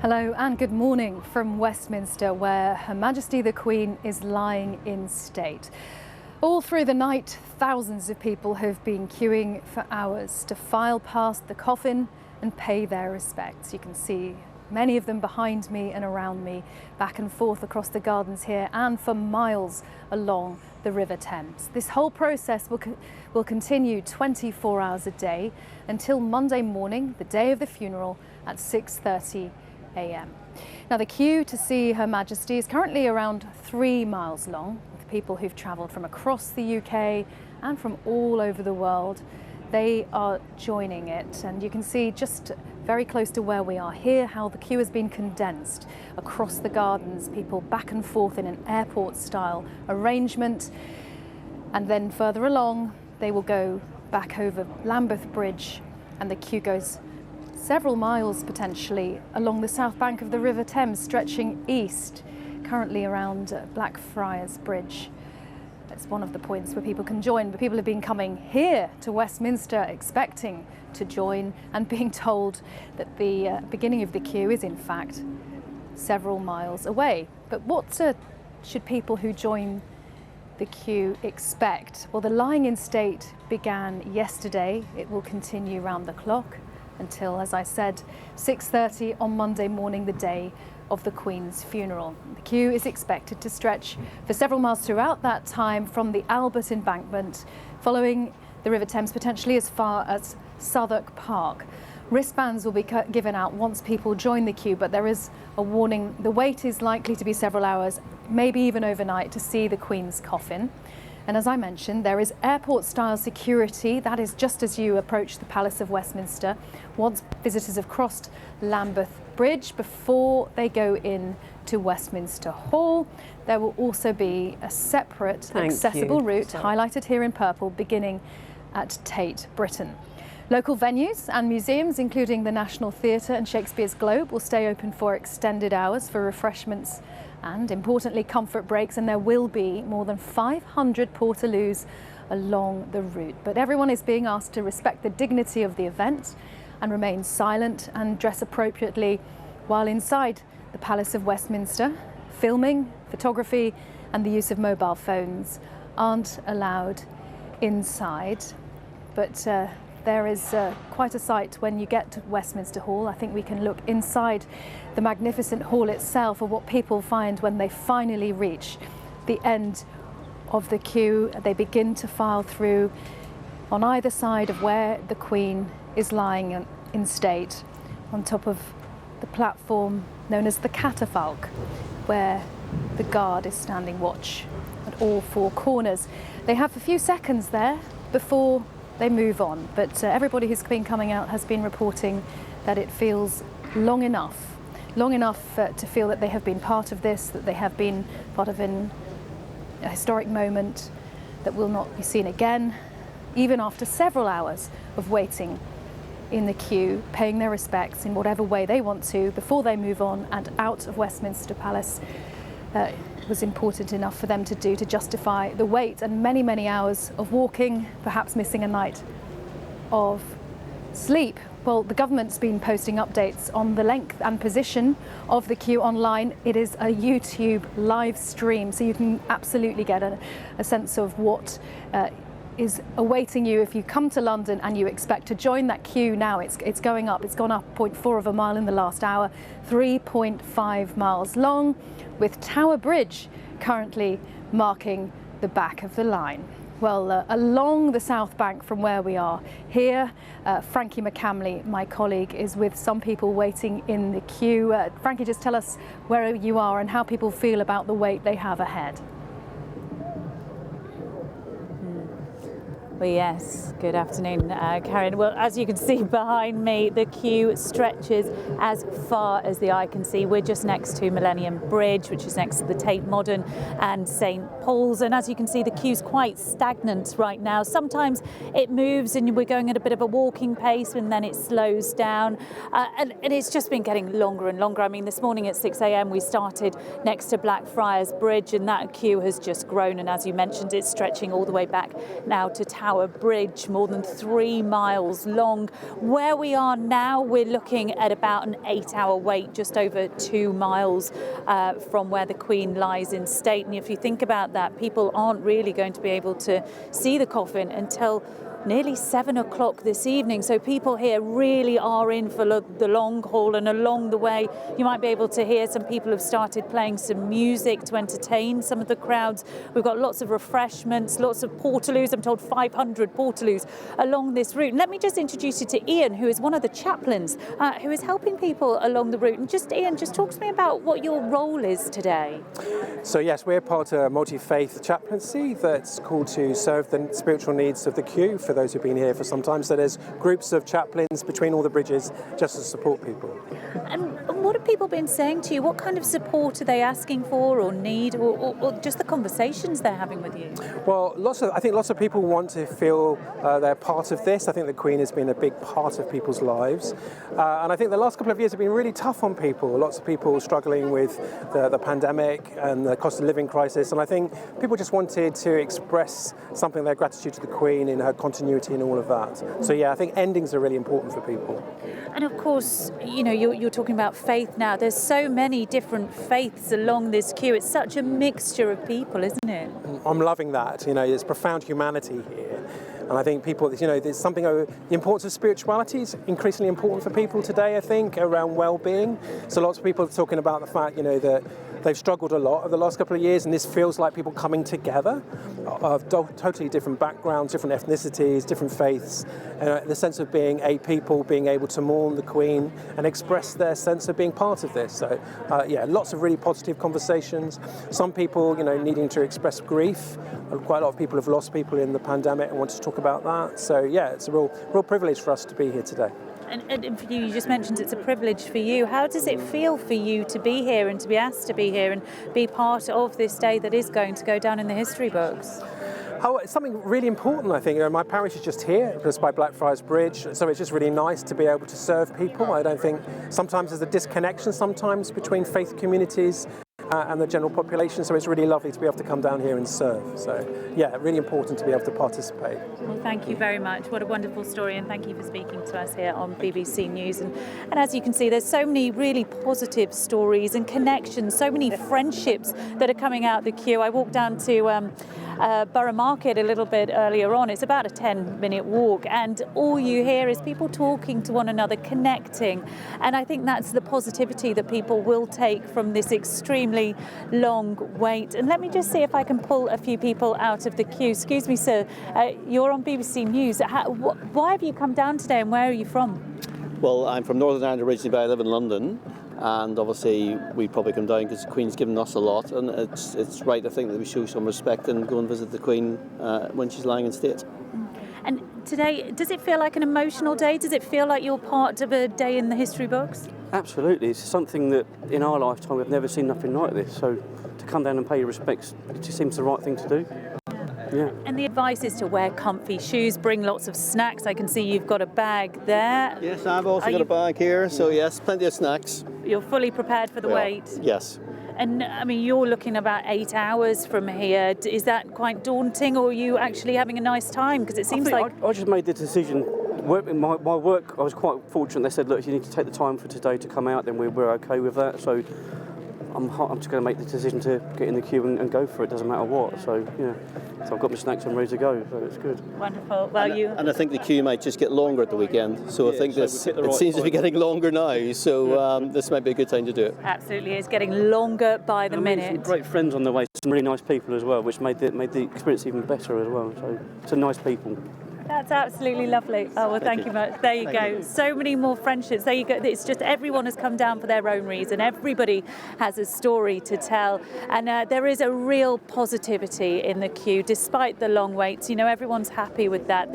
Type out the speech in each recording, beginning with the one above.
Hello and good morning from Westminster, where Her Majesty the Queen is lying in state. All through the night, thousands of people have been queuing for hours to file past the coffin and pay their respects. You can see many of them behind me and around me, back and forth across the gardens here and for miles along the River Thames. This whole process will continue 24 hours a day until Monday morning, the day of the funeral, at 6:30 a.m. Now, the queue to see Her Majesty is currently around 3 miles long, with people who've travelled from across the UK and from all over the world. They are joining it, and you can see just very close to where we are here how the queue has been condensed across the gardens, people back and forth in an airport-style arrangement, and then further along they will go back over Lambeth Bridge, and the queue goes several miles potentially along the south bank of the River Thames, stretching east, currently around Blackfriars Bridge. That's one of the points where people can join, but people have been coming here to Westminster expecting to join and being told that the beginning of the queue is in fact several miles away. But what should people who join the queue expect? Well, the lying in state began yesterday. It will continue round the clock until, as I said, 6:30 on Monday morning, the day of the Queen's funeral. The queue is expected to stretch for several miles throughout that time from the Albert Embankment, following the River Thames potentially as far as Southwark Park. Wristbands will be given out once people join the queue, but there is a warning. The wait is likely to be several hours, maybe even overnight, to see the Queen's coffin. And as I mentioned, there is airport-style security. That is just as you approach the Palace of Westminster, once visitors have crossed Lambeth Bridge before they go in to Westminster Hall. There will also be a separate accessible route, highlighted here in purple, beginning at Tate Britain. Local venues and museums, including the National Theatre and Shakespeare's Globe, will stay open for extended hours for refreshments and, importantly, comfort breaks, and there will be more than 500 portaloos along the route. But everyone is being asked to respect the dignity of the event and remain silent and dress appropriately while inside the Palace of Westminster. Filming, photography and the use of mobile phones aren't allowed inside. But there is quite a sight when you get to Westminster Hall. I think we can look inside the magnificent hall itself of what people find when they finally reach the end of the queue. They begin to file through on either side of where the Queen is lying in state, on top of the platform known as the catafalque, where the guard is standing watch at all four corners. They have a few seconds there before they move on, but everybody who's been coming out has been reporting that it feels long enough to feel that they have been part of this, that they have been part of a historic moment that will not be seen again, even after several hours of waiting in the queue, paying their respects in whatever way they want to before they move on and out of Westminster Palace. Was important enough for them to do to justify the wait and many, many hours of walking, perhaps missing a night of sleep. Well, the government's been posting updates on the length and position of the queue online. It is a YouTube live stream, so you can absolutely get a sense of what is awaiting you if you come to London and you expect to join that queue now. It's going up. It's gone up 0.4 of a mile in the last hour, 3.5 miles long, with Tower Bridge currently marking the back of the line. Well, along the south bank from where we are here, Frankie McCamley, my colleague, is with some people waiting in the queue. Frankie, just tell us where you are and how people feel about the wait they have ahead. Well, yes, good afternoon, Karen. Well, as you can see behind me, the queue stretches as far as the eye can see. We're just next to Millennium Bridge, which is next to the Tate Modern and St Paul's. And as you can see, the queue's quite stagnant right now. Sometimes it moves and we're going at a bit of a walking pace and then it slows down. And it's just been getting longer and longer. I mean, this morning at 6 a.m. we started next to Blackfriars Bridge and that queue has just grown. And as you mentioned, it's stretching all the way back now to Tower Tower Bridge, more than 3 miles long. Where we are now, we're looking at about an 8-hour wait, just over 2 miles from where the Queen lies in state. And if you think about that, people aren't really going to be able to see the coffin until nearly 7 o'clock this evening. So people here really are in for the long haul, and along the way you might be able to hear some people have started playing some music to entertain some of the crowds. We've got lots of refreshments, lots of portaloos. I'm told 500 portaloos along this route. And let me just introduce you to Ian, who is one of the chaplains who is helping people along the route. And just Ian, just talk to me about what your role is today. So yes, we're part of a multi-faith chaplaincy that's called to serve the spiritual needs of the queue for those who've been here for some time. So there's groups of chaplains between all the bridges just to support people. And what have people been saying to you? What kind of support are they asking for or need, or just the conversations they're having with you? Well, I think lots of people want to feel they're part of this. I think the Queen has been a big part of people's lives. And I think the last couple of years have been really tough on people. Lots of people struggling with the pandemic and the cost of living crisis. And I think people just wanted to express something of their gratitude to the Queen in her continuity and all of that. So yeah, I think endings are really important for people. And of course, you know, you're talking about faith now. There's so many different faiths along this queue. It's such a mixture of people, isn't it? I'm loving that. You know, there's profound humanity here. And I think people, you know, there's something over the importance of spirituality is increasingly important for people today, I think, around well-being. So lots of people are talking about the fact, you know, that they've struggled a lot over the last couple of years, and this feels like people coming together of totally different backgrounds, different ethnicities, different faiths, the sense of being a people, being able to mourn the Queen and express their sense of being part of this. So yeah, lots of really positive conversations. Some people, you know, needing to express grief. Quite a lot of people have lost people in the pandemic and want to talk about that. So yeah, it's a real privilege for us to be here today. And for you just mentioned it's a privilege for you. How does it feel for you to be here and to be asked to be here and be part of this day that is going to go down in the history books? Oh, it's something really important, I think. You know, my parish is just here, just by Blackfriars Bridge, so it's just really nice to be able to serve people. I don't think sometimes there's a disconnection sometimes between faith communities and the general population, so it's really lovely to be able to come down here and serve. So yeah, really important to be able to participate. Well, thank you very much. What a wonderful story, and thank you for speaking to us here on BBC News. And as you can see, there's so many really positive stories and connections, so many friendships that are coming out the queue. I walked down to Borough Market a little bit earlier on. It's about a 10-minute walk, and all you hear is people talking to one another, connecting. And I think that's the positivity that people will take from this extremely long wait. And let me just see if I can pull a few people out of the queue. Excuse me, sir, you're on BBC News. Why have you come down today, and where are you from? Well, I'm from Northern Ireland originally, but I live in London. And obviously we probably come down because the Queen's given us a lot, and it's right, I think, that we show some respect and go and visit the Queen when she's lying in state. And today, does it feel like an emotional day? Does it feel like you're part of a day in the history books? Absolutely. It's something that in our lifetime we've never seen nothing like this. So to come down and pay your respects, it just seems the right thing to do. Yeah. And the advice is to wear comfy shoes, bring lots of snacks. I can see you've got a bag there. Yes, I've also got a bag here, so yes, plenty of snacks. You're fully prepared for the wait? Yes. And I mean, you're looking about 8 hours from here. Is that quite daunting, or are you actually having a nice time? Because it seems like... I just made the decision. My work, I was quite fortunate. They said, look, you need to take the time for today to come out, then we're okay with that. So I'm just going to make the decision to get in the queue and go for it, doesn't matter what. So, yeah. So I've got my snacks and ready to go, so it's good. Wonderful. Well, and I think the queue might just get longer at the weekend. So I think it seems to be getting longer now. So this might be a good time to do it. Absolutely. It's getting longer by the minute. Some great friends on the way, some really nice people as well, which made the experience even better as well. So some nice people. That's absolutely lovely. Oh, well, thank you much. There you go. So many more friendships. There you go. It's just everyone has come down for their own reason. Everybody has a story to tell. And there is a real positivity in the queue, despite the long waits. You know, everyone's happy with that.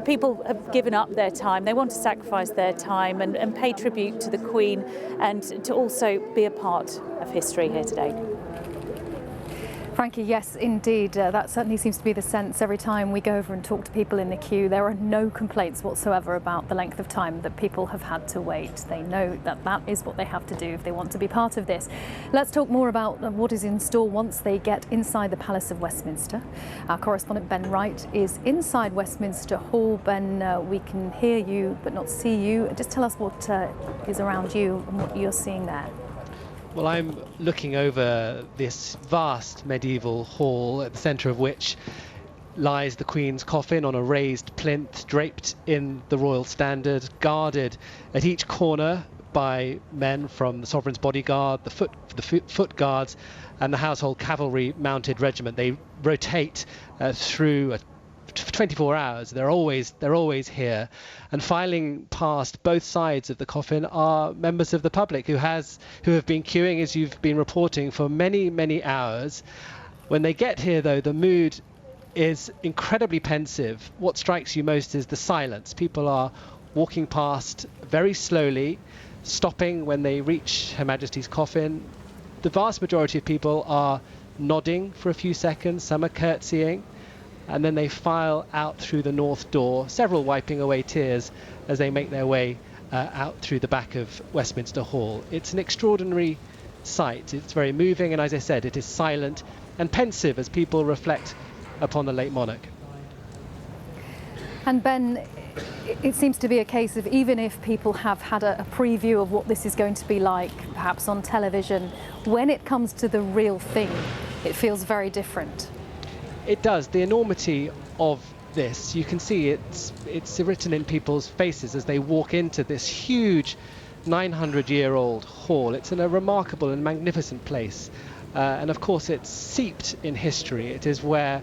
People have given up their time. They want to sacrifice their time and pay tribute to the Queen, and to also be a part of history here today. Frankie, yes, indeed. That certainly seems to be the sense every time we go over and talk to people in the queue. There are no complaints whatsoever about the length of time that people have had to wait. They know that that is what they have to do if they want to be part of this. Let's talk more about what is in store once they get inside the Palace of Westminster. Our correspondent Ben Wright is inside Westminster Hall. Ben, we can hear you but not see you. Just tell us what is around you and what you're seeing there. Well, I'm looking over this vast medieval hall, at the centre of which lies the Queen's coffin on a raised plinth draped in the royal standard, guarded at each corner by men from the Sovereign's bodyguard, the foot guards and the household cavalry mounted regiment. They rotate through 24 hours. They're always here, and filing past both sides of the coffin are members of the public who have been queuing, as you've been reporting, for many hours. When they get here, though, the mood is incredibly pensive. What strikes you most is the silence. People are walking past very slowly, stopping when they reach Her Majesty's coffin. The vast majority of people are nodding for a few seconds, some are curtsying, and then they file out through the north door, several wiping away tears as they make their way out through the back of Westminster Hall. It's an extraordinary sight. It's very moving, and as I said, it is silent and pensive as people reflect upon the late monarch. And Ben, it seems to be a case of even if people have had a preview of what this is going to be like, perhaps on television, when it comes to the real thing, it feels very different. It does. The enormity of this, you can see it's written in people's faces as they walk into this huge 900-year-old hall. It's in a remarkable and magnificent place. And of course, it's steeped in history. It is where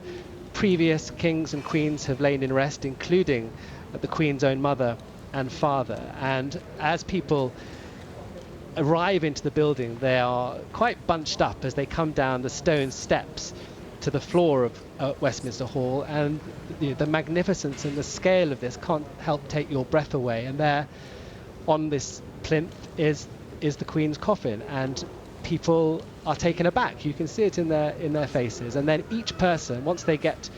previous kings and queens have lain in rest, including the Queen's own mother and father. And as people arrive into the building, they are quite bunched up as they come down the stone steps to the floor of Westminster Hall, and the magnificence and the scale of this can't help take your breath away. And there on this plinth is the Queen's coffin, and people are taken aback. You can see it in their faces. And then each person, once they get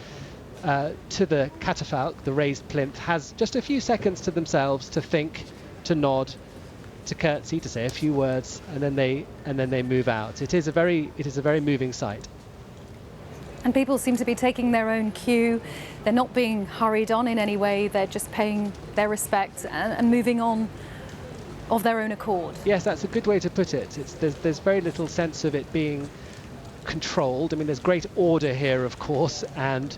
to the catafalque, the raised plinth, has just a few seconds to themselves to think, to nod, to curtsy, to say a few words, and then they move out. It is a very moving sight. And people seem to be taking their own cue. They're not being hurried on in any way. They're just paying their respects and moving on of their own accord. Yes, that's a good way to put it. There's very little sense of it being controlled. I mean, there's great order here, of course, and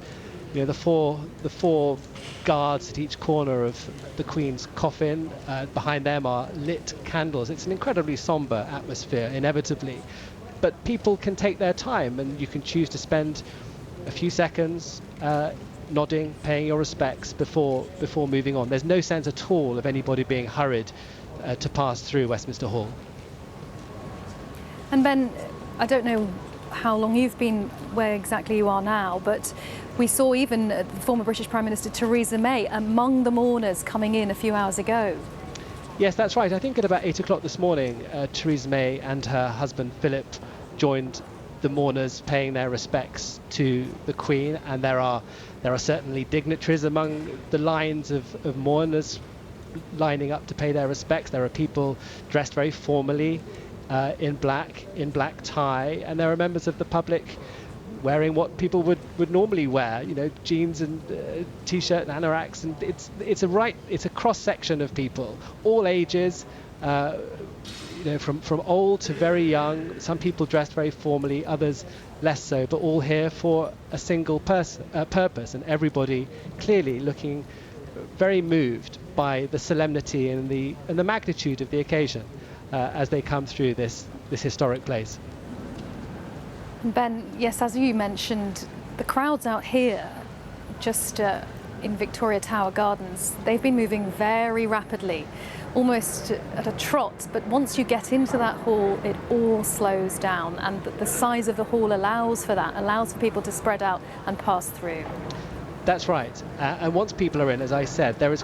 the four guards at each corner of the Queen's coffin. Behind them are lit candles. It's an incredibly somber atmosphere, inevitably. But people can take their time, and you can choose to spend a few seconds nodding, paying your respects before moving on. There's no sense at all of anybody being hurried to pass through Westminster Hall. And Ben, I don't know how long you've been where exactly you are now, but we saw even the former British Prime Minister Theresa May among the mourners coming in a few hours ago. Yes, that's right. I think at about 8 o'clock this morning, Theresa May and her husband Philip joined the mourners paying their respects to the Queen, and there are certainly dignitaries among the lines of mourners lining up to pay their respects. There are people dressed very formally in black tie, and there are members of the public wearing what people would normally wear, jeans and t-shirt and anoraks, and it's a cross section of people, all ages, from old to very young. Some people dressed very formally, others less so, but all here for a single purpose, and everybody clearly looking very moved by the solemnity and the magnitude of the occasion as they come through this historic place. Ben, yes, as you mentioned, the crowds out here, just in Victoria Tower Gardens, they've been moving very rapidly, almost at a trot. But once you get into that hall, it all slows down, and the size of the hall allows for that, allows for people to spread out and pass through. That's right. And once people are in, as I said, there's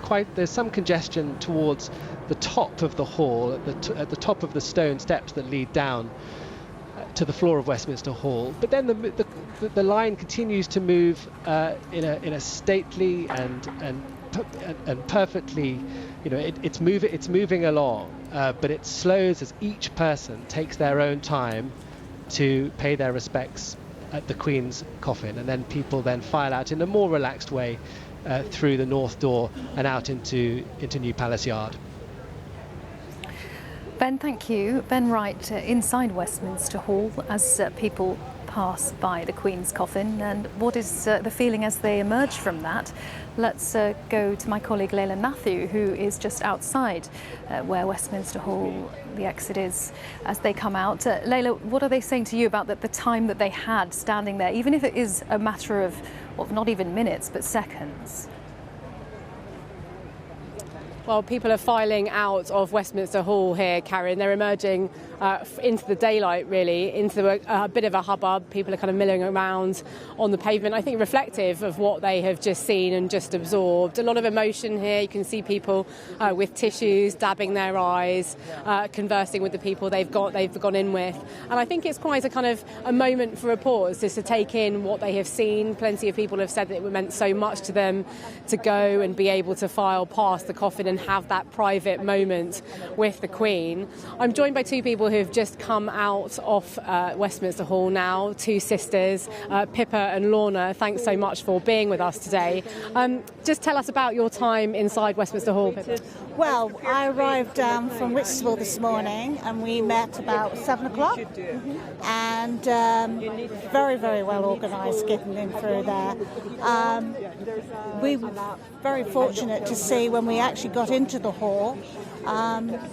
some congestion towards the top of the hall, at the top of the stone steps that lead down to the floor of Westminster Hall. But then the line continues to move in a stately and perfectly, it's moving along, but it slows as each person takes their own time to pay their respects at the Queen's coffin, and then people then file out in a more relaxed way through the north door and out into New Palace Yard. Ben, thank you. Ben Wright, inside Westminster Hall as people pass by the Queen's coffin, and what is the feeling as they emerge from that? Let's go to my colleague Layla Matthew, who is just outside where Westminster Hall, the exit is, as they come out. Layla, what are they saying to you about the time that they had standing there, even if it is a matter of, well, not even minutes, but seconds? Well, people are filing out of Westminster Hall here, Karen. They're emerging into the daylight, really, into a bit of a hubbub. People are kind of milling around on the pavement, I think reflective of what they have just seen and just absorbed. A lot of emotion here. You can see people with tissues, dabbing their eyes, conversing with the people they've gone in with. And I think it's quite a kind of a moment for a pause, just to take in what they have seen. Plenty of people have said that it meant so much to them to go and be able to file past the coffin and have that private moment with the Queen. I'm joined by two people who've just come out of Westminster Hall now, two sisters, Pippa and Lorna. Thanks so much for being with us today. Just tell us about your time inside Westminster Hall, Pippa. Well, I arrived from Whitstable this morning and we met about 7 o'clock and very, very well organised getting in through there. We were very fortunate to see when we actually got into the hall,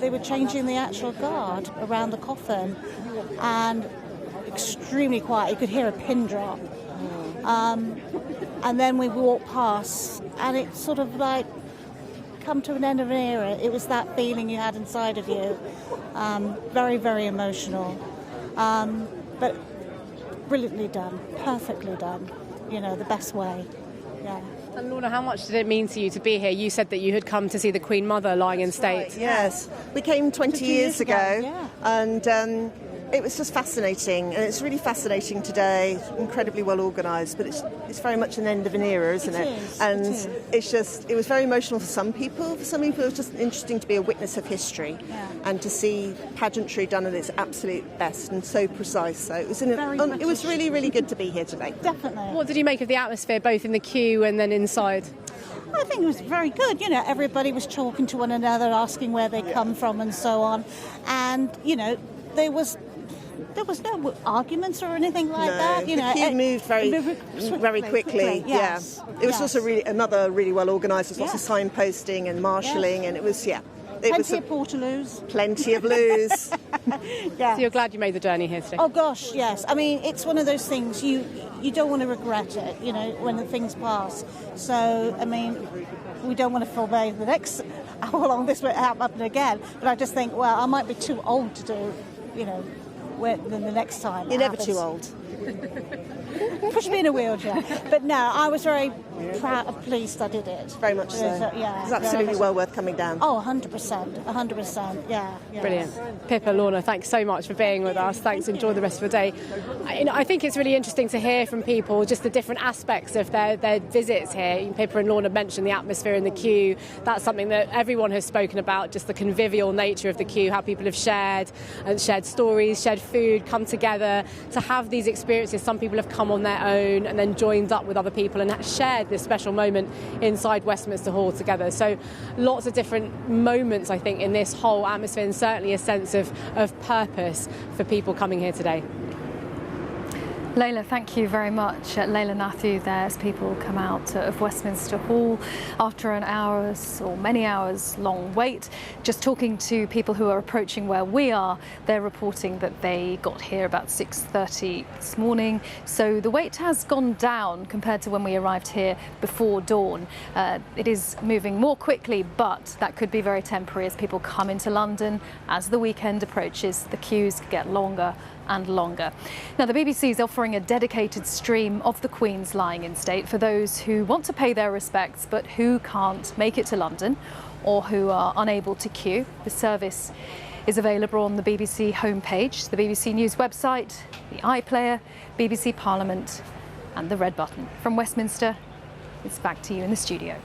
they were changing the actual guard around the coffin and extremely quiet. You could hear a pin drop. And then we walked past and it sort of like come to an end of an era. It was that feeling you had inside of you. Very, very emotional. But brilliantly done, perfectly done, the best way. Yeah. And Lorna, how much did it mean to you to be here? You said that you had come to see the Queen Mother lying in state. Right, yes, we came 20 years ago, yeah. And it was just fascinating, and it's really fascinating today, incredibly well organised, but it's very much an end of an era, isn't it? And it was very emotional for some people. For some people it was just interesting to be a witness of history and to see pageantry done at its absolute best and so precise. So it was it was really, really good to be here today. Definitely. What did you make of the atmosphere, both in the queue and then inside? I think it was very good. Everybody was talking to one another, asking where they come from and so on. And, there was no arguments or anything like that. The queue moved very quickly. Yes. Yeah, it was also another really well organised. There's lots of signposting and marshalling, and it was Plenty of portaloos. Plenty of loos. Yeah. So you're glad you made the journey here today? Oh gosh, yes. I mean, it's one of those things you don't want to regret it. When the things pass. So I mean, we don't want to feel the next how long this will happen again. But I just think, well, I might be too old to do, than the next time. You're never too old. Push me in a wheelchair. But no, I was very pleased I did it. Very much so. Yeah, it's absolutely well worth coming down. Oh, 100%. Yeah. Brilliant. Pippa, Lorna, thanks so much for being with us. Thanks. Enjoy the rest of the day. I think it's really interesting to hear from people just the different aspects of their visits here. Pippa and Lorna mentioned the atmosphere in the queue. That's something that everyone has spoken about, just the convivial nature of the queue, how people have shared stories, shared food, come together to have these experiences. Some people have come on their own and then joined up with other people and shared this special moment inside Westminster Hall together. So lots of different moments, I think, in this whole atmosphere, and certainly a sense of purpose for people coming here today. Layla, thank you very much. Layla Matthew there as people come out of Westminster Hall after an hour's or many hours long wait. Just talking to people who are approaching where we are, they're reporting that they got here about 6:30 this morning. So the wait has gone down compared to when we arrived here before dawn. It is moving more quickly, but that could be very temporary as people come into London. As the weekend approaches, the queues get longer and longer. Now, the BBC is offering a dedicated stream of the Queen's lying in state for those who want to pay their respects but who can't make it to London or who are unable to queue. The service is available on the BBC homepage, the BBC News website, the iPlayer, BBC Parliament and the red button. From Westminster, it's back to you in the studio.